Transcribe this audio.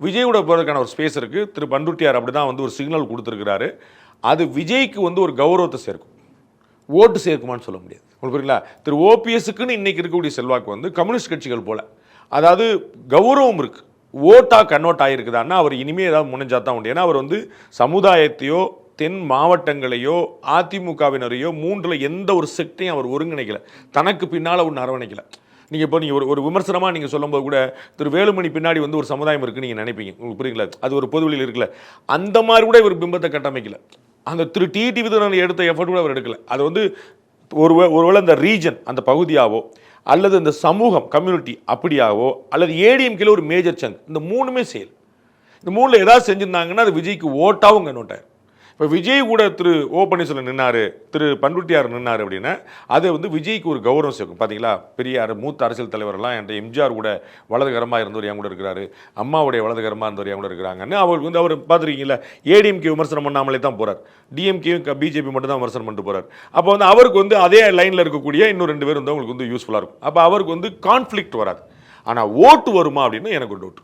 விஜயோட போகிறதுக்கான ஒரு ஸ்பேஸ் இருக்குது. திரு பண்ருட்டியார் அப்படி தான் வந்து ஒரு சிக்னல் கொடுத்துருக்கிறாரு. அது விஜய்க்கு வந்து ஒரு கௌரவத்தை சேர்க்கும், ஓட்டு சேர்க்குமான்னு சொல்ல முடியாது. உங்களுக்கு புரியுங்களா? திரு ஓபிஎஸ்க்குன்னு இன்னைக்கு இருக்கக்கூடிய செல்வாக்கு வந்து கம்யூனிஸ்ட் கட்சிகள் போல, அதாவது கௌரவம் இருக்கு, ஓட்டா கன்வெர்ட் ஆகிருக்குதான்னா அவர் இனிமேல் ஏதாவது முனைஞ்சா தான் உண்டு. ஏன்னா அவர் வந்து சமுதாயத்தையோ தென் மாவட்டங்களையோ அதிமுகவினரையோ மூன்றில் எந்த ஒரு செக்டையும் அவர் ஒருங்கிணைக்கல, தனக்கு பின்னால் ஒன்று அரவணைக்கல. நீங்கள் இப்போ நீங்கள் ஒரு விமர்சனமாக நீங்கள் சொல்லும்போது கூட திரு வேலுமணி பின்னாடி வந்து ஒரு சமுதாயம் இருக்குன்னு நீங்கள் நினைப்பீங்க. உங்களுக்கு புரியுங்களா? அது ஒரு பொதுவெளியில் இருக்குல்ல, அந்த மாதிரி கூட இவர் பிம்பத்தை கட்டமைக்கல. அந்த திரு டிடி விதிரன் எடுத்த எஃபர்ட் கூட அவர் எடுக்கல. அது வந்து ஒருவேளை இந்த ரீஜன் அந்த பகுதியாவோ அல்லது இந்த சமூகம் கம்யூனிட்டி அப்படியாவோ அல்லது ஏடிஎம்கேல ஒரு மேஜர் சங்க், இந்த மூணுமே செயல். இந்த மூணில் ஏதாவது செஞ்சுருந்தாங்கன்னா அது விஜய்க்கு ஓட்டாவும் கன்வெர்ட். இப்போ விஜய் கூட திரு ஓ பன்னீர்செல்வம் நின்னார், திரு பண்ருட்டியார் நின்னார் அப்படின்னா அது வந்து விஜய்க்கு ஒரு கௌரவம் சேர்க்கும். பார்த்தீங்களா, பெரியார் மூத்த அரசியல் தலைவரெல்லாம் என்கிட்ட எம்ஜிஆர் கூட வலதுகரமாக இருந்தவர் என் கூட இருக்கிறாரு, அம்மாவுடைய வலதுகரமாக இருந்தவர் என் கூட இருக்கிறாங்கன்னு அவருக்கு வந்து அவர் பார்த்துருக்கீங்களா, ஏடிஎம்கே விமர்சனம் பண்ணாமலே தான் போகிறார், டிஎம்கேயும் பிஜேபி மட்டும் தான் விமர்சனம் பண்ணிட்டு போகிறார். அப்போ வந்து அவருக்கு வந்து அதே லைனில் இருக்கக்கூடிய இன்னும் 2 பேர் வந்து அவங்களுக்கு வந்து யூஸ்ஃபுல்லாக இருக்கும். அப்போ அவருக்கு வந்து கான்ஃப்ளிக்ட் வராது. ஆனால் ஓட்டு வருமா அப்படின்னு எனக்கு ஒரு டவுட்.